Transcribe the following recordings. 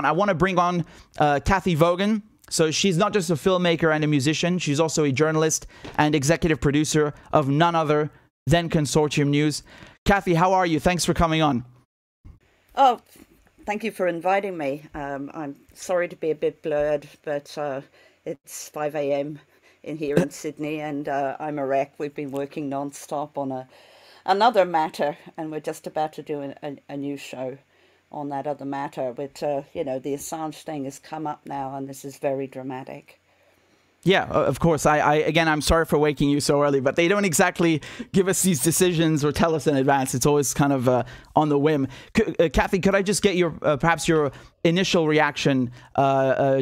I want to bring on Cathy Vogan. So she's not just a filmmaker and a musician. She's also a journalist and executive producer of none other than Consortium News. Cathy, how are you? Thanks for coming on. Oh, thank you for inviting me. I'm sorry to be a bit blurred, but it's 5 a.m. in here in Sydney, and I'm a wreck. We've been working non-stop on another matter, and we're just about to do a new show on that other matter. But, you know, the Assange thing has come up now, and this is very dramatic. Yeah, of course. Again, I'm sorry for waking you so early, but they don't exactly give us these decisions or tell us in advance. It's always kind of on the whim. Cathy, could I just get your perhaps your initial reaction,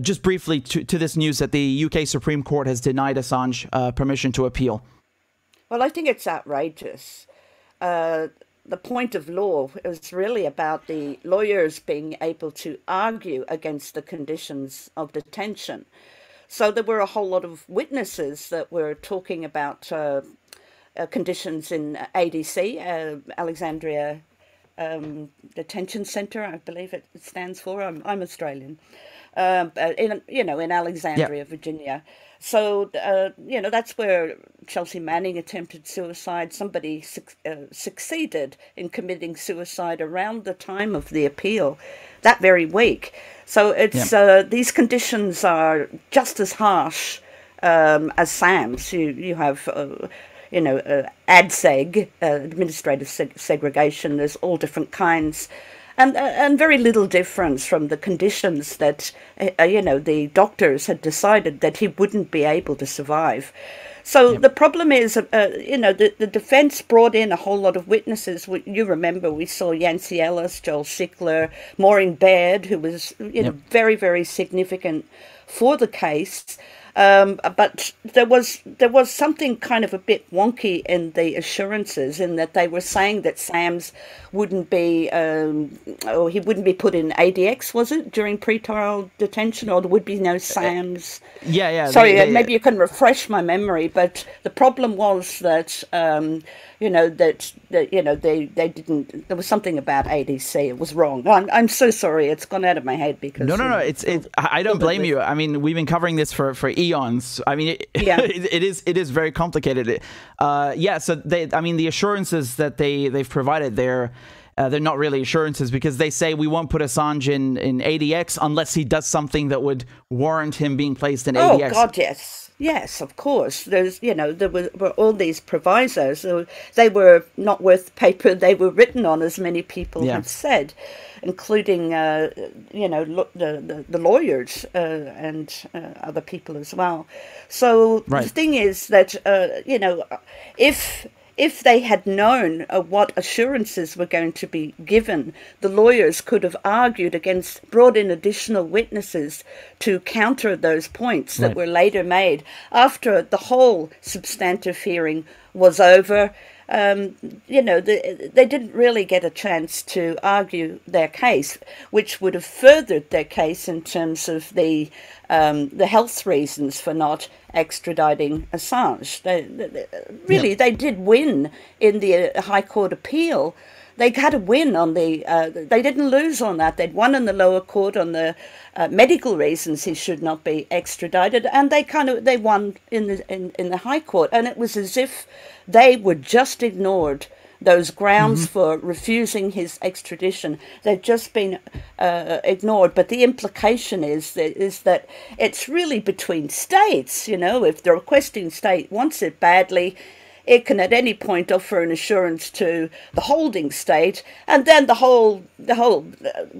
just briefly, to this news that the UK Supreme Court has denied Assange permission to appeal? Well, I think it's outrageous. The point of law is really about the lawyers being able to argue against the conditions of detention. So there were a whole lot of witnesses that were talking about conditions in ADC, Alexandria Detention Centre, I believe it stands for. I'm Australian. In Alexandria, yep. Virginia. So, that's where Chelsea Manning attempted suicide. Somebody succeeded in committing suicide around the time of the appeal, that very week. So it's these conditions are just as harsh as SAM's. You have, ADSEG, administrative segregation. There's all different kinds. And very little difference from the conditions that, the doctors had decided that he wouldn't be able to survive. So the problem is, the defense brought in a whole lot of witnesses. You remember we saw Yancey Ellis, Joel Sickler, Maureen Baird, who was very, very significant for the case. But there was something kind of a bit wonky in the assurances, in that they were saying that SAMS wouldn't be, or he wouldn't be put in ADX, was it, during pretrial detention, or there would be no SAMS? Yeah. Sorry, maybe you can refresh my memory, but the problem was that, they didn't, there was something about ADC, it was wrong. I'm so sorry, it's gone out of my head because... No, I don't blame you. I mean, we've been covering this for eons. I mean, it is very complicated. So the assurances that they've provided, they're not really assurances, because they say we won't put Assange in ADX unless he does something that would warrant him being placed in ADX. Oh God, yes. Yes, of course. There were all these provisos. They were not worth the paper they were written on, as many people have said, including the lawyers and other people as well. So the thing is that if they had known what assurances were going to be given, the lawyers could have brought in additional witnesses to counter those points that were later made after the whole substantive hearing was over. They didn't really get a chance to argue their case, which would have furthered their case in terms of the health reasons for not extraditing Assange. They did win in the High Court appeal. They had a win on they didn't lose on that. They'd won in the lower court on the medical reasons he should not be extradited, and they won in the High Court. And it was as if they were just ignored. Those grounds for refusing his extradition, they've just been ignored. But the implication is that it's really between states. If the requesting state wants it badly, it can at any point offer an assurance to the holding state, and then the whole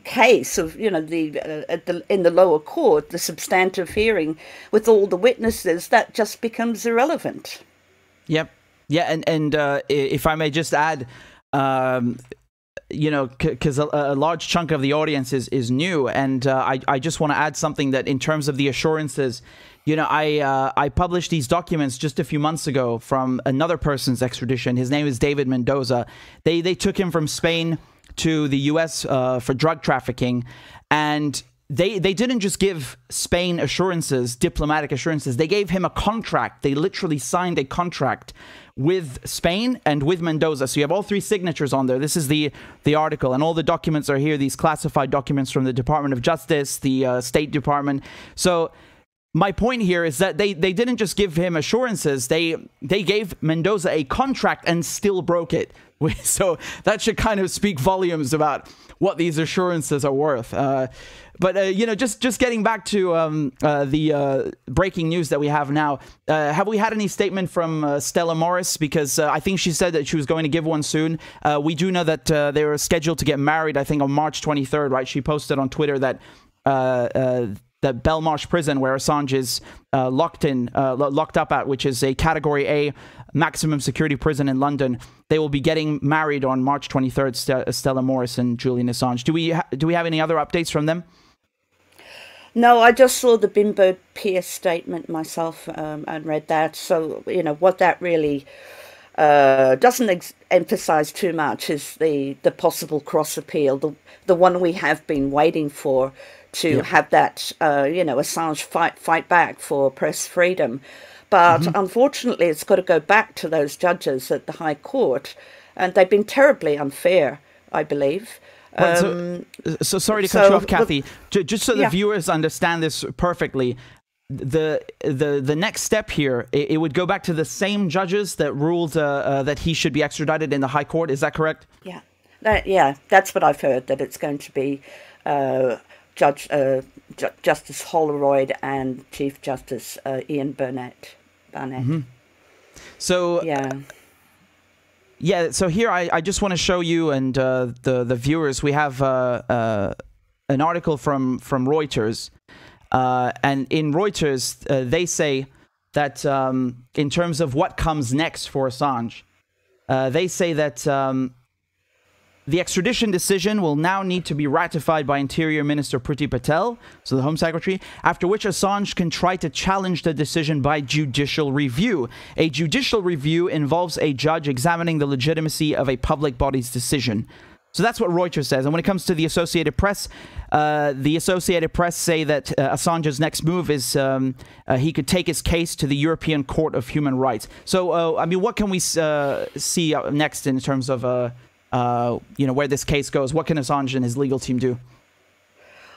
case of in the lower court, the substantive hearing with all the witnesses, that just becomes irrelevant. Yep. Yeah, and if I may just add, because a large chunk of the audience is new, and I just want to add something that in terms of the assurances, I published these documents just a few months ago from another person's extradition. His name is David Mendoza. They took him from Spain to the US for drug trafficking, and they didn't just give Spain assurances, diplomatic assurances. They gave him a contract. They literally signed a contract with Spain and with Mendoza. So you have all three signatures on there. This is the article, and all the documents are here, these classified documents from the Department of Justice, the State Department. So my point here is that they didn't just give him assurances. They gave Mendoza a contract and still broke it. So that should kind of speak volumes about what these assurances are worth. But you know, just getting back to the breaking news that we have now, have we had any statement from Stella Morris? Because I think she said that she was going to give one soon. We do know that they were scheduled to get married, I think, on March 23rd, right? She posted on Twitter that that Belmarsh prison, where Assange is locked up at, which is a Category A maximum security prison in London, they will be getting married on March 23rd, Stella Morris and Julian Assange. Do we have any other updates from them? No, I just saw the Bimbo Pierce statement myself and read that. So, you know, what that really doesn't emphasize too much is the possible cross appeal, the one we have been waiting for, to have that, you know, Assange fight back for press freedom. But unfortunately, it's got to go back to those judges at the High Court, and they've been terribly unfair, I believe. So sorry to cut you off, Cathy. Just so the viewers understand this perfectly, the next step here, it would go back to the same judges that ruled that he should be extradited in the High Court. Is that correct? Yeah, that's what I've heard. That it's going to be Justice Holroyd and Chief Justice Ian Burnett. So so here I just want to show you and the viewers, we have an article from Reuters, and in Reuters they say that in terms of what comes next for Assange, they say that the extradition decision will now need to be ratified by Interior Minister Priti Patel, so the Home Secretary, after which Assange can try to challenge the decision by judicial review. A judicial review involves a judge examining the legitimacy of a public body's decision. So that's what Reuters says. And when it comes to the Associated Press say that Assange's next move is he could take his case to the European Court of Human Rights. So, I mean, what can we see next in terms of you know, where this case goes? What can Assange and his legal team do?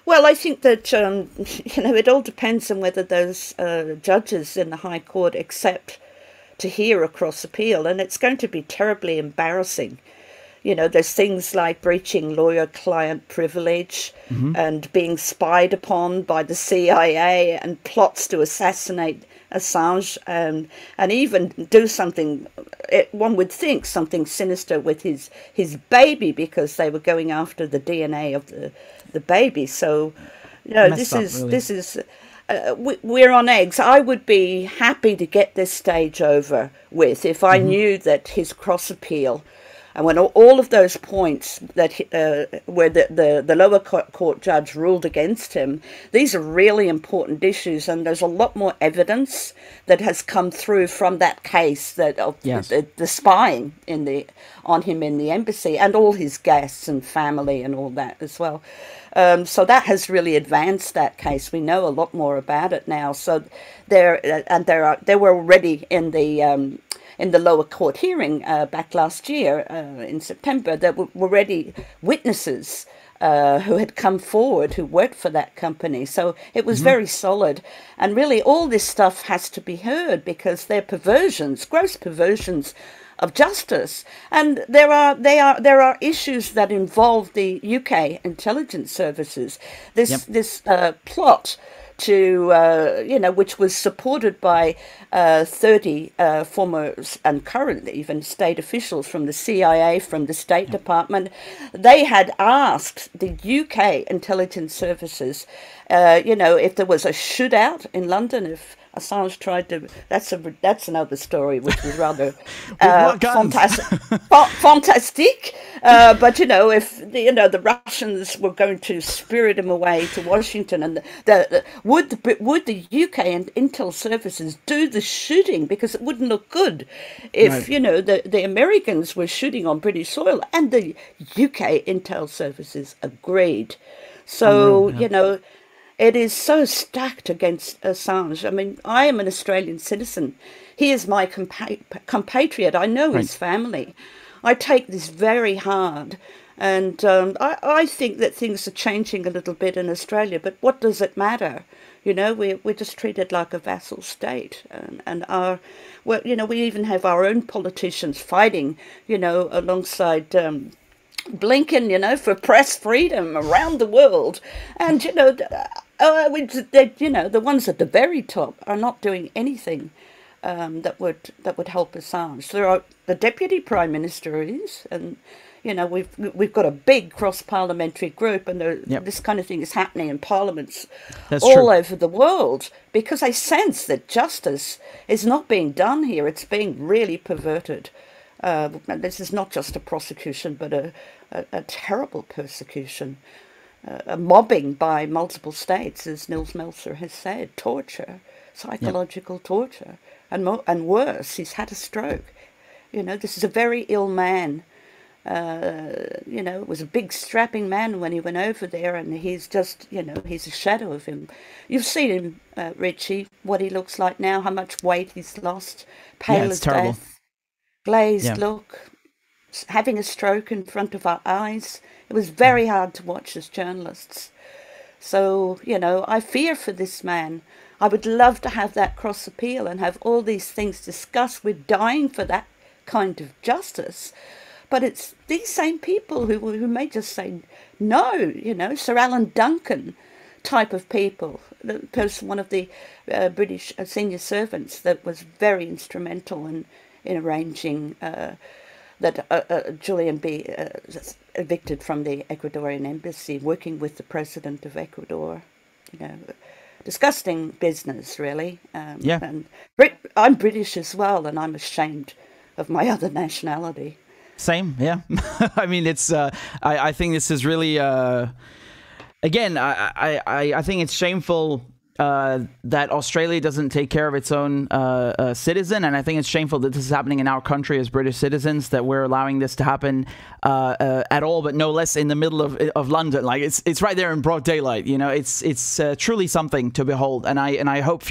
Well, I think that, you know, it all depends on whether those judges in the High Court accept to hear a cross appeal. And it's going to be terribly embarrassing. You know, there's things like breaching lawyer-client privilege and being spied upon by the CIA and plots to assassinate Assange and even do something, one would think, something sinister with his baby, because they were going after the DNA of the baby. So, you know, this is we're on eggs. I would be happy to get this stage over with if I knew that his cross appeal, and when all of those points that where the lower court judge ruled against him, these are really important issues, and there's a lot more evidence that has come through from that case that the spying on him in the embassy, and all his guests and family and all that as well. So that has really advanced that case. We know a lot more about it now. So they were already in the lower court hearing back last year in September. There were already witnesses who had come forward who worked for that company. So it was very solid. And really all this stuff has to be heard, because they're perversions, gross perversions of justice. And there are issues that involve the UK intelligence services. This plot to, you know, which was supported by 30 former and current even state officials from the CIA, from the State Department. They had asked the UK intelligence services, you know, if there was a shootout in London, if Assange tried to, that's another story, which was rather fantastic. But, you know, if the Russians were going to spirit him away to Washington, and would the UK and intel services do the shooting? Because it wouldn't look good if, you know, the Americans were shooting on British soil and the UK intel services agreed. So, Unreal, yeah. you know, it is so stacked against Assange. I mean, I am an Australian citizen. He is my compatriot. I know Right. his family. I take this very hard. And I think that things are changing a little bit in Australia, but what does it matter? You know, we're just treated like a vassal state. And well, you know, we even have our own politicians fighting, you know, alongside Blinken, you know, for press freedom around the world. And, you know, you know, the ones at the very top are not doing anything that would help Assange. There are the deputy prime minister is, and you know we've got a big cross parliamentary group, and Yep. this kind of thing is happening in parliaments That's all true. over the world because they sense that justice is not being done here; it's being really perverted. And this is not just a prosecution, but a terrible persecution. A mobbing by multiple states, as Nils Melzer has said, torture, Yep. psychological torture, and worse, he's had a stroke. You know, this is a very ill man. You know, was a big strapping man when he went over there, and he's just, you know, he's a shadow of him. You've seen him, Richie, what he looks like now, how much weight he's lost, Yeah, pale it's as terrible. death, glazed Yeah. look, having a stroke in front of our eyes. It was very hard to watch as journalists. So, you know, I fear for this man. I would love to have that cross appeal and have all these things discussed. We're dying for that kind of justice. But it's these same people who may just say no, you know, Sir Alan Duncan type of people, the person, one of the British senior servants that was very instrumental in arranging that Julian be evicted from the Ecuadorian embassy, working with the president of Ecuador. You know, disgusting business, really. Yeah. And I'm British as well, and I'm ashamed of my other nationality. Same, yeah. I mean, it's. I think this is really. Again, I think it's shameful that Australia doesn't take care of its own citizen, and I think it's shameful that this is happening in our country as British citizens, that we're allowing this to happen at all, but no less in the middle of London. Like it's right there in broad daylight. You know, it's truly something to behold, and I hope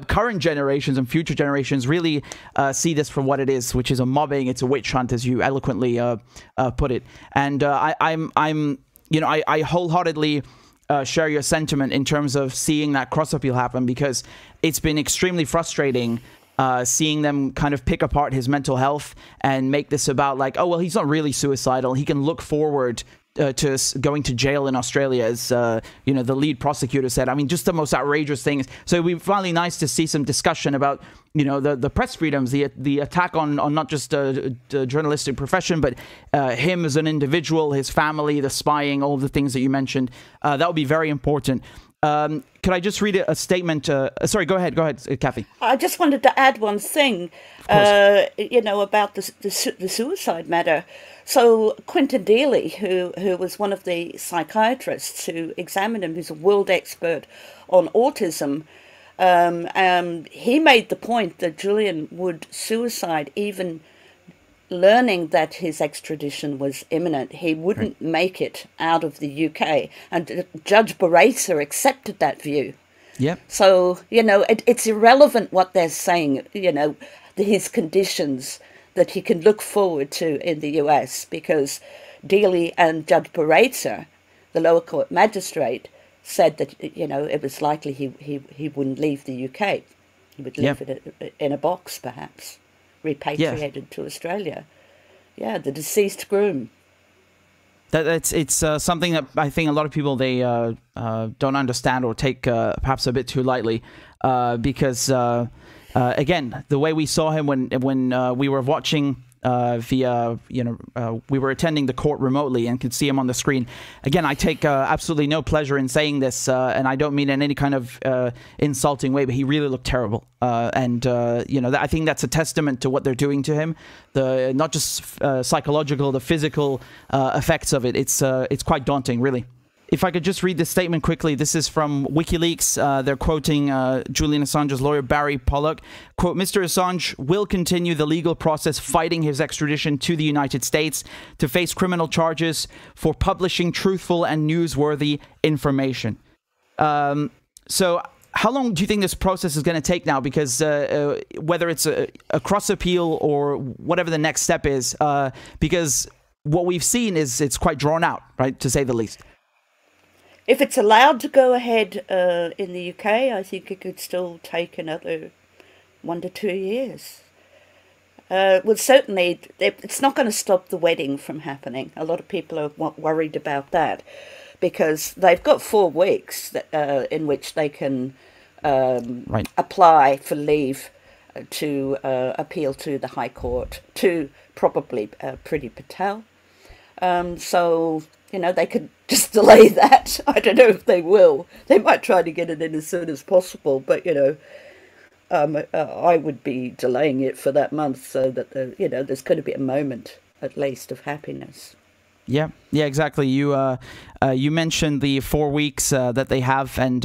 current generations and future generations really see this for what it is, which is a mobbing. It's a witch hunt, as you eloquently put it, and I'm you know, I wholeheartedly share your sentiment in terms of seeing that cross appeal happen, because it's been extremely frustrating seeing them kind of pick apart his mental health and make this about like, oh, well, he's not really suicidal. He can look forward to going to jail in Australia, as you know, the lead prosecutor said. I mean, just the most outrageous things. So it would be finally nice to see some discussion about, you know, the press freedoms, the attack on not just the journalistic profession, but him as an individual, his family, the spying, all of the things that you mentioned. That would be very important. Could I just read a statement? Sorry, go ahead, Cathy. I just wanted to add one thing, you know, about the suicide matter. So Quentin Dealey, who was one of the psychiatrists who examined him, who's a world expert on autism, he made the point that Julian would suicide even learning that his extradition was imminent. He wouldn't make it out of the UK. And Judge Baresa accepted that view. Yep. So, you know, it's irrelevant what they're saying, you know, his conditions that he can look forward to in the US, because Dealey and Judge Baresa, the lower court magistrate, said that, you know, it was likely he wouldn't leave the UK. He would leave it in a box, perhaps, repatriated to Australia. Yeah, the deceased groom. It's something that I think a lot of people, they don't understand or take perhaps a bit too lightly, because again, the way we saw him when we were watching via, you know, we were attending the court remotely and could see him on the screen. Again, I take absolutely no pleasure in saying this, and I don't mean in any kind of insulting way, but he really looked terrible. And you know, I think that's a testament to what they're doing to him. The not just psychological, the physical effects of it. It's quite daunting, really. if I could just read this statement quickly. This is from WikiLeaks. They're quoting Julian Assange's lawyer, Barry Pollock. Quote, Mr. Assange will continue the legal process fighting his extradition to the United States to face criminal charges for publishing truthful and newsworthy information. So how long do you think this process is going to take now? Because whether it's a cross appeal or whatever the next step is, because what we've seen is it's quite drawn out, right, to say the least. If it's allowed to go ahead in the UK, I think it could still take another 1 to 2 years. Well, certainly, it's not going to stop the wedding from happening. A lot of people are worried about that because they've got 4 weeks that, in which they can apply for leave to appeal to the High Court, to probably Priti Patel. So, you know, they could just delay that. I don't know if they will. They might try to get it in as soon as possible, but, you know, I would be delaying it for that month so that, you know, there's going to be a moment, at least, of happiness. Yeah, exactly. You mentioned the 4 weeks that they have, and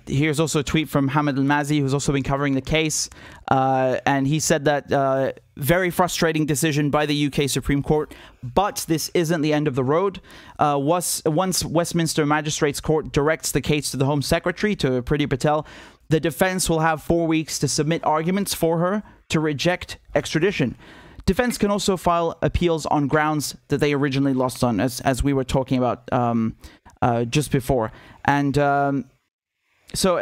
here's also a tweet from Hamid Al-Mazi, who's also been covering the case, and he said that very frustrating decision by the UK Supreme Court, but this isn't the end of the road. Once Westminster Magistrates Court directs the case to the Home Secretary, to Priti Patel, the defense will have 4 weeks to submit arguments for her to reject extradition. Defense can also file appeals on grounds that they originally lost on, as we were talking about just before. And so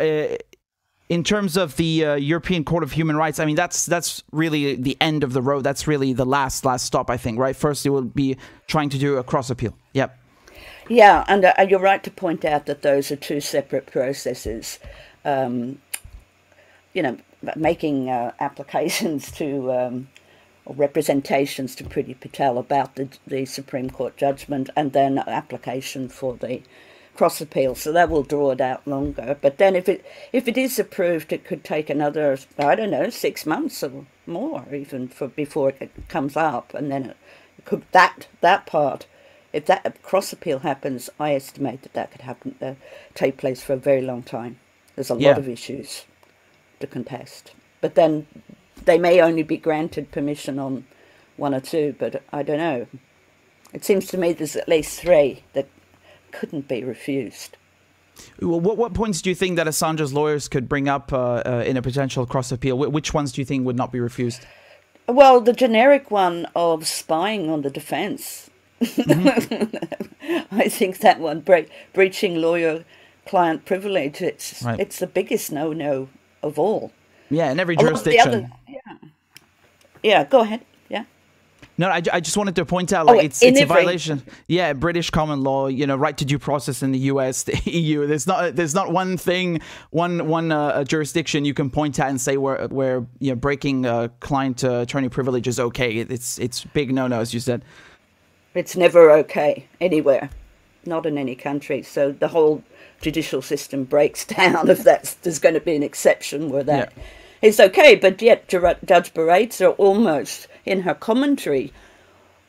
in terms of the European Court of Human Rights, I mean, that's really the end of the road. That's really the last stop, I think, right? First, it will be trying to do a cross appeal. Yep. Yeah, and you're right to point out that those are 2 separate processes. You know, making applications to or representations to Priti Patel about the Supreme Court judgment, and then application for the cross appeal. So that will draw it out longer. But then if it is approved, it could take another, I don't know, 6 months or more even before it comes up. And then it could that part, if that cross appeal happens, I estimate that could happen take place for a very long time. There's a lot of issues to contest. But then they may only be granted permission on 1 or 2, but I don't know. It seems to me there's at least 3 that couldn't be refused. Well, what points do you think that Assange's lawyers could bring up in a potential cross appeal? Which ones do you think would not be refused? Well, the generic one of spying on the defense. I think that one, breaching lawyer-client privilege, it's the biggest no-no of all. Yeah, in every jurisdiction. Yeah, go ahead. Yeah. No, I just wanted to point out, like, it's a violation. Yeah, British common law, you know, right to due process in the US, the EU. There's not one thing, one jurisdiction you can point at and say where you know, breaking client-attorney privilege is okay. It's big no-no, as you said. It's never okay anywhere, not in any country. So the whole judicial system breaks down if there's going to be an exception where that is okay. But yet Judge Baraitser almost, in her commentary,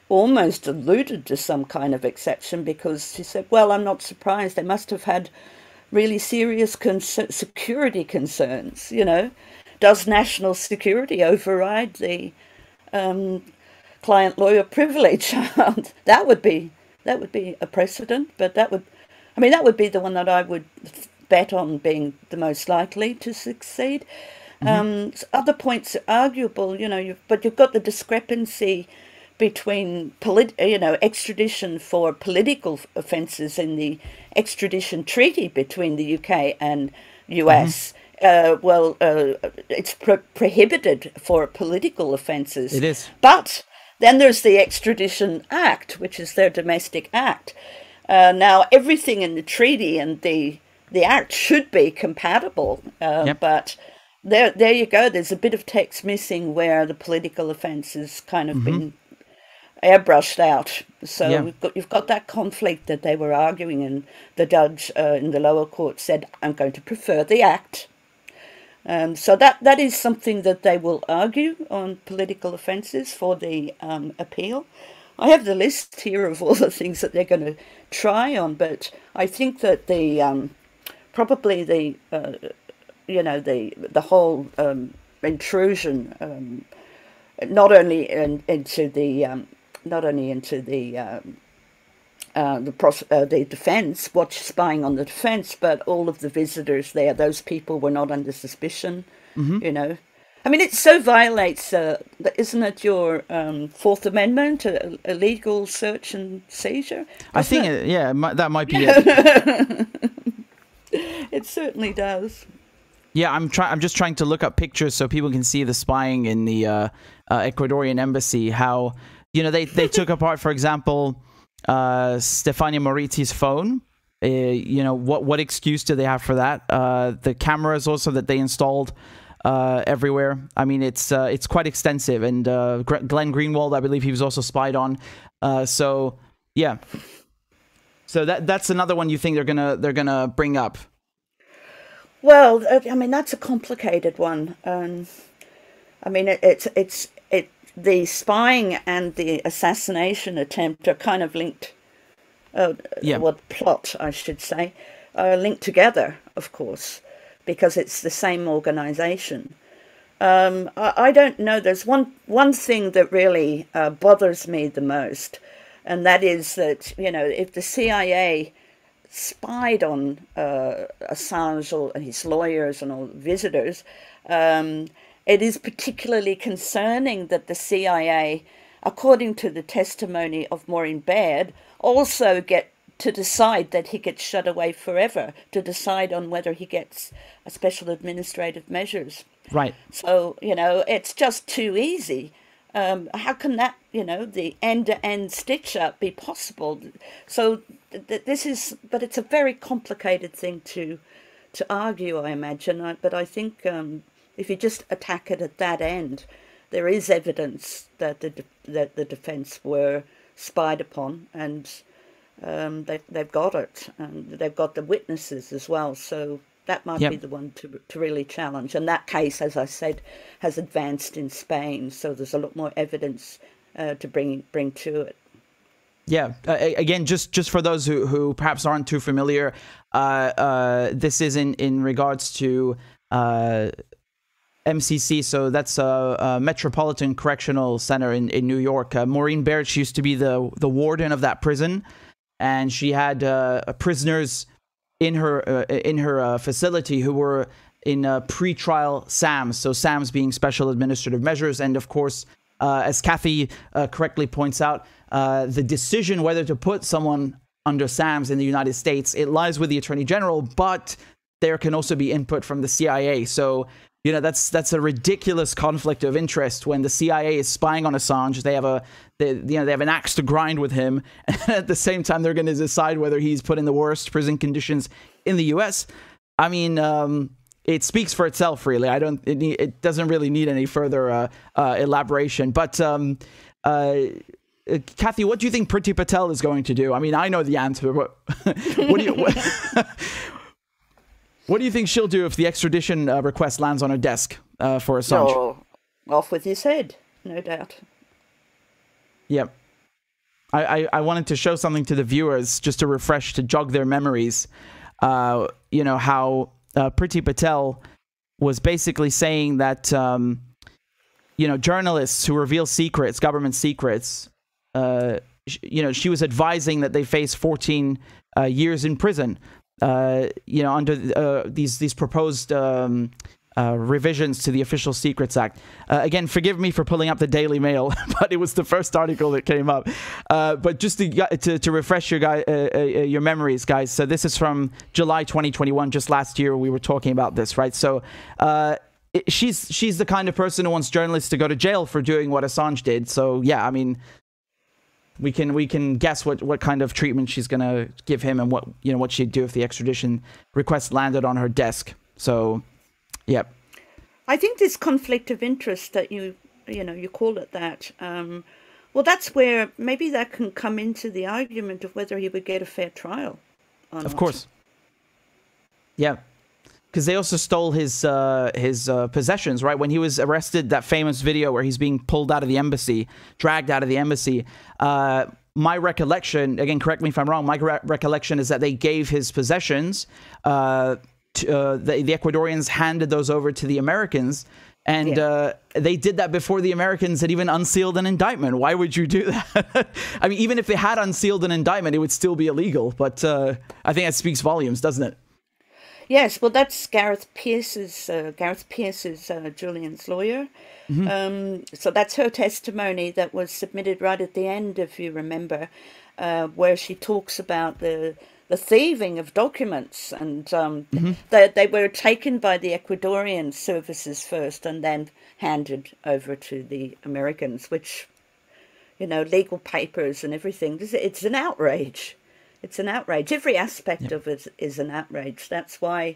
almost alluded to some kind of exception, because she said, well, I'm not surprised. They must have had really serious security concerns, you know. Does national security override the client-lawyer privilege? That would be a precedent, but that would be the one that I would bet on being the most likely to succeed. Other points are arguable, you know, but you've got the discrepancy between extradition for political offences in the extradition treaty between the UK and US. It's prohibited for political offences. It is. But then there's the Extradition Act, which is their domestic act. Now, everything in the treaty and the act should be compatible, but there you go. There's a bit of text missing where the political offence has kind of been airbrushed out. So you've got that conflict that they were arguing, and the judge in the lower court said, I'm going to prefer the act. So that is something that they will argue on political offences for the appeal. I have the list here of all the things that they're going to try on, but I think that the probably the the whole intrusion, not only into the the defence, watch spying on the defence, but all of the visitors there, those people were not under suspicion, you know. I mean, it so violates, isn't it, your Fourth Amendment, illegal search and seizure? I think, that might be it. It certainly does. Yeah, I'm just trying to look up pictures so people can see the spying in the Ecuadorian embassy. How, you know, they took apart, for example, Stefania Morizzi's phone. You know, what excuse do they have for that? The cameras also that they installed everywhere. I mean, it's quite extensive. And Glenn Greenwald, I believe he was also spied on. So yeah. So that's another one you think they're gonna bring up. Well, I mean, that's a complicated one. I mean, the spying and the assassination attempt are kind of linked. Plot, I should say, are linked together, of course, because it's the same organisation. I don't know. There's one thing that really bothers me the most, and that is that, you know, if the CIA spied on Assange or his lawyers and all visitors, it is particularly concerning that the CIA, according to the testimony of Maureen Baird, also get to decide that he gets shut away forever, to decide on whether he gets a special administrative measures. Right. So, you know, it's just too easy. How can that, you know, the end-to-end stitch-up be possible? So but it's a very complicated thing to argue, I imagine. But I think if you just attack it at that end, there is evidence that the defence were spied upon, and they've got it, and they've got the witnesses as well. So that might be the one to really challenge. And that case, as I said, has advanced in Spain, so there's a lot more evidence to bring to it. Yeah. Again, just for those who perhaps aren't too familiar, this is in regards to MCC. So that's a Metropolitan Correctional Center in New York. Maureen Baird, she used to be the warden of that prison, and she had prisoners in her facility who were in pre-trial SAMs. So SAMs being special administrative measures, and of course, as Cathy correctly points out, the decision whether to put someone under SAMs in the United States, it lies with the Attorney General, but there can also be input from the CIA. So, you know, that's a ridiculous conflict of interest when the CIA is spying on Assange. They have an axe to grind with him, and at the same time they're going to decide whether he's put in the worst prison conditions in the U.S. I mean, it speaks for itself, really. It doesn't really need any further elaboration. But Cathy, what do you think Priti Patel is going to do? I mean, I know the answer, but what do you? What do you think she'll do if the extradition request lands on her desk for Assange? Oh, off with his head, no doubt. Yeah. I wanted to show something to the viewers just to refresh, to jog their memories. You know, how Priti Patel was basically saying that, you know, journalists who reveal secrets, government secrets, you know, she was advising that they face 14 years in prison. You know, under these proposed revisions to the Official Secrets Act. Again, forgive me for pulling up the Daily Mail, but it was the first article that came up. But just to refresh your memories, guys. So this is from July 2021, just last year we were talking about this, right? So she's the kind of person who wants journalists to go to jail for doing what Assange did. So yeah, I mean, we can guess what kind of treatment she's gonna give him, and what she'd do if the extradition request landed on her desk. So, yeah. I think this conflict of interest that you call it that. Well, that's where maybe that can come into the argument of whether he would get a fair trial or not. Of course. Yeah. because they also stole his possessions, right? When he was arrested, that famous video where he's being pulled out of the embassy, dragged out of the embassy. My recollection, again, correct me if I'm wrong, my recollection is that they gave his possessions, the Ecuadorians handed those over to the Americans, and they did that before the Americans had even unsealed an indictment. Why would you do that? I mean, even if they had unsealed an indictment, it would still be illegal. But I think that speaks volumes, doesn't it? Yes, well, that's Gareth Pierce's Julian's lawyer. So that's her testimony that was submitted right at the end, if you remember, where she talks about the thieving of documents, and they were taken by the Ecuadorian services first and then handed over to the Americans, which, you know, legal papers and everything, it's an outrage. It's an outrage. Every aspect of it is an outrage. That's why,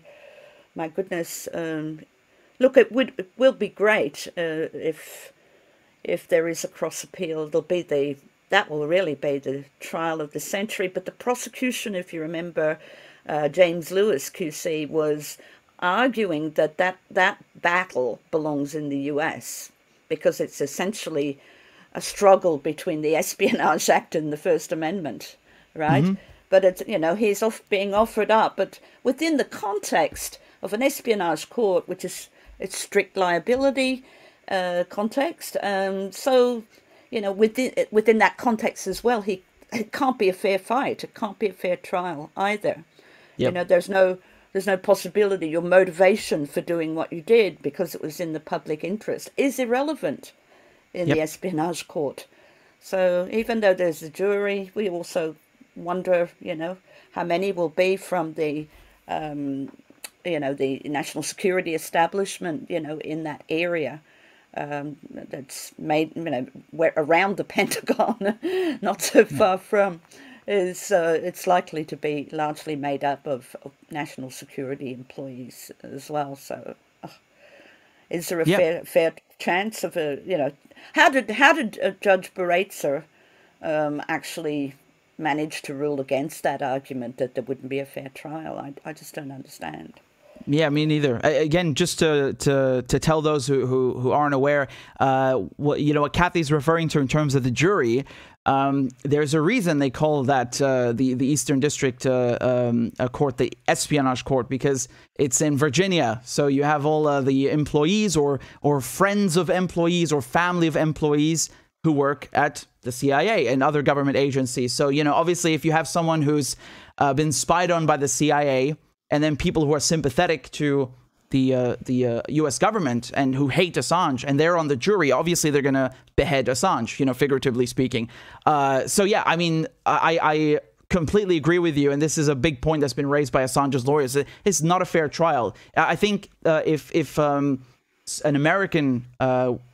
my goodness, look, it will be great if there is a cross appeal. That will really be the trial of the century. But the prosecution, if you remember, James Lewis QC was arguing that battle belongs in the US because it's essentially a struggle between the Espionage Act and the First Amendment, right? But it's, you know, he's being offered up, but within the context of an espionage court, which is its strict liability context. So, you know, within that context as well, it can't be a fair fight. It can't be a fair trial either. You know, there's no possibility. Your motivation for doing what you did because it was in the public interest is irrelevant in the espionage court. So even though there's a jury, we also wonder, you know, how many will be from the, you know, the national security establishment, you know, in that area that's made, you know, around the Pentagon, not so far from, is it's likely to be largely made up of national security employees as well. So, is there a fair chance of a, you know, how did Judge Baretzer actually managed to rule against that argument that there wouldn't be a fair trial? I just don't understand. Yeah, me neither. Again, just to tell those who aren't aware, what Cathy's referring to in terms of the jury, there's a reason they call that the Eastern District Court the Espionage Court, because it's in Virginia. So you have all the employees or friends of employees or family of employees who work at the CIA and other government agencies. So, you know, obviously, if you have someone who's been spied on by the CIA, and then people who are sympathetic to the U.S. government and who hate Assange, and they're on the jury, obviously they're going to behead Assange, you know, figuratively speaking. So, yeah, I mean, I completely agree with you, and this is a big point that's been raised by Assange's lawyers. It's not a fair trial. I think if an American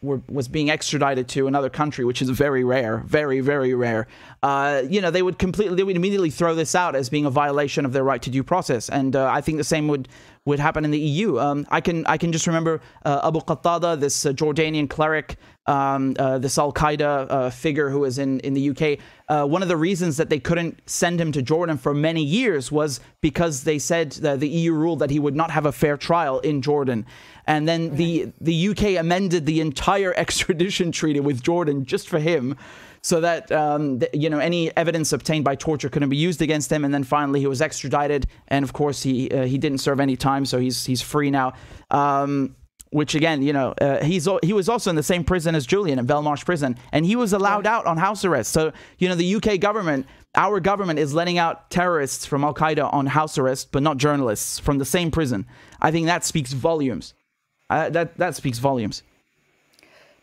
was being extradited to another country, which is very rare, very, very rare, you know, they would immediately throw this out as being a violation of their right to due process. And I think the same would happen in the EU. I can just remember Abu Qattada, this Jordanian cleric, this Al-Qaeda figure who was in the UK. One of the reasons that they couldn't send him to Jordan for many years was because they said the EU ruled that he would not have a fair trial in Jordan. And then the UK amended the entire extradition treaty with Jordan just for him, so that you know, any evidence obtained by torture couldn't be used against him. And then finally he was extradited, and of course he didn't serve any time, so he's free now. Which again, you know, he was also in the same prison as Julian, in Belmarsh prison, and he was allowed out on house arrest. So, you know, the UK government, our government, is letting out terrorists from Al Qaeda on house arrest, but not journalists from the same prison. I think that speaks volumes. That speaks volumes.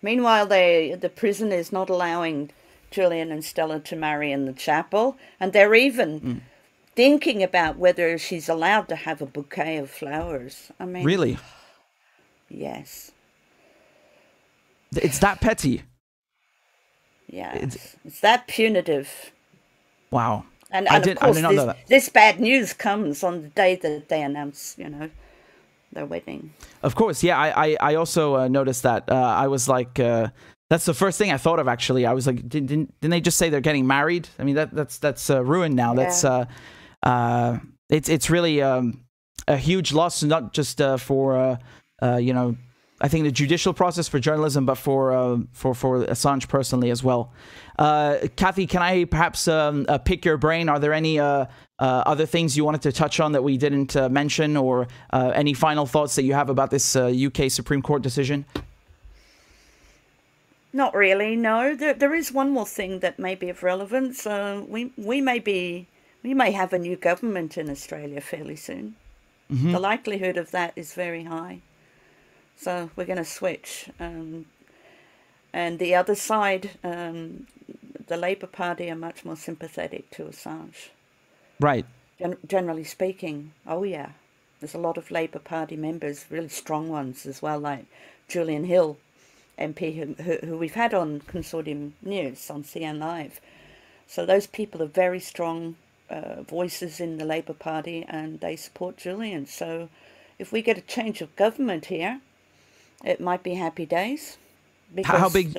Meanwhile, the prison is not allowing Julian and Stella to marry in the chapel, and they're even thinking about whether she's allowed to have a bouquet of flowers. I mean, really? Yes. It's that petty. Yeah, it's that punitive. Wow. And of course, this bad news comes on the day that they announce, you know, their wedding. Of course, yeah. I also noticed that. I was like, that's the first thing I thought of, actually. I was like, didn't they just say they're getting married? I mean, that's ruined now. Yeah. That's it's really a huge loss, not just for I think the judicial process for journalism, but for Assange personally as well. Cathy, can I perhaps pick your brain? Are there any other things you wanted to touch on that we didn't mention, or any final thoughts that you have about this UK Supreme Court decision? Not really, no. There is one more thing that may be of relevance. We may have a new government in Australia fairly soon. The likelihood of that is very high. So we're going to switch. And the other side, the Labour Party, are much more sympathetic to Assange. Right. Generally speaking, oh yeah. There's a lot of Labour Party members, really strong ones as well, like Julian Hill, MP, who we've had on Consortium News, on CN Live. So those people are very strong voices in the Labour Party, and they support Julian. So if we get a change of government here, it might be happy days. Because, how big?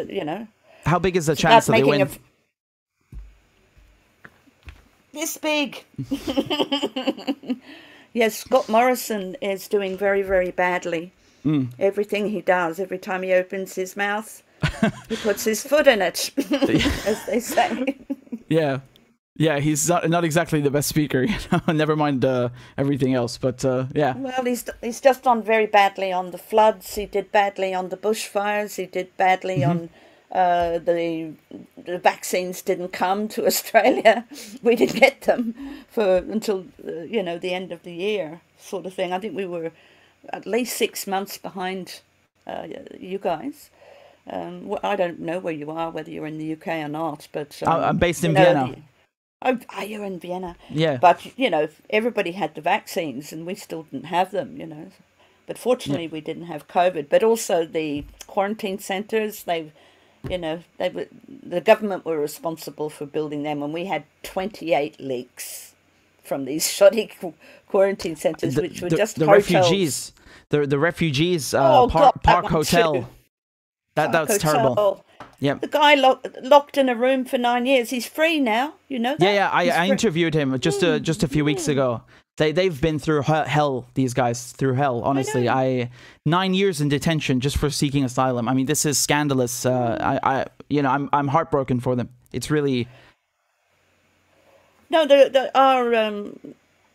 How big is the chance that they win? This big. Yes, Scott Morrison is doing very, very badly. Everything he does, every time he opens his mouth, he puts his foot in it, as they say. Yeah, he's not exactly the best speaker. Never mind everything else, but yeah. Well, he's just done very badly on the floods. He did badly on the bushfires. He did badly on the vaccines didn't come to Australia. We didn't get them until the end of the year, sort of thing. I think we were at least 6 months behind you guys. I don't know where you are, whether you're in the UK or not, but I'm based in Vienna. Oh, you're in Vienna. Yeah. But, everybody had the vaccines and we still didn't have them, But fortunately, we didn't have COVID. But also the quarantine centres, the government were responsible for building them, and we had 28 leaks from these shoddy quarantine centres, which were just the hotels. refugees. The refugees Park Hotel. That's terrible. Yeah. The guy locked in a room for 9 years. He's free now. You know that? Yeah. I interviewed him just a few weeks ago. They've been through hell. These guys through hell. Honestly, 9 years in detention just for seeking asylum. I mean, this is scandalous. I'm heartbroken for them. It's really. No,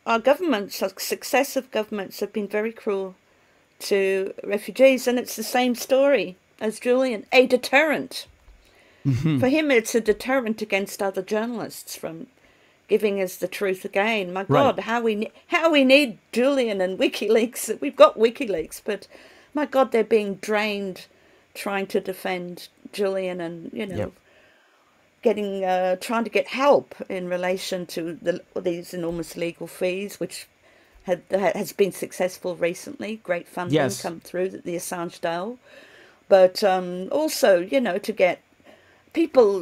our governments, our successive governments, have been very cruel to refugees, and it's the same story as Julian. A deterrent. For him, it's a deterrent against other journalists from giving us the truth again. My God, how we need Julian and WikiLeaks. We've got WikiLeaks, but my God, they're being drained trying to defend Julian and trying to get help in relation to these enormous legal fees, which has been successful recently. Great funding come through the Assange deal, but also to get people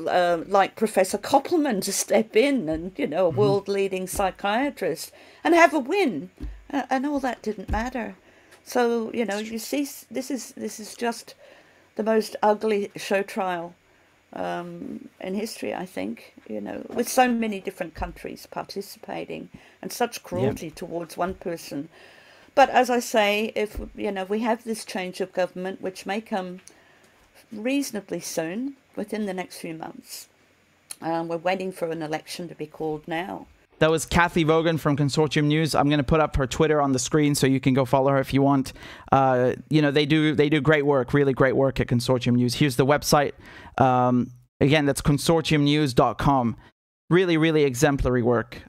like Professor Koppelman to step in and, a world-leading psychiatrist and have a win. And all that didn't matter. So, you see, this is just the most ugly show trial in history, I think, with so many different countries participating and such cruelty towards one person. But as I say, if, we have this change of government, which may come reasonably soon, within the next few months. We're waiting for an election to be called now. That was Cathy Vogan from Consortium News. I'm going to put up her Twitter on the screen so you can go follow her if you want. They do great work, really great work at Consortium News. Here's the website. Again, that's consortiumnews.com. Really, really exemplary work.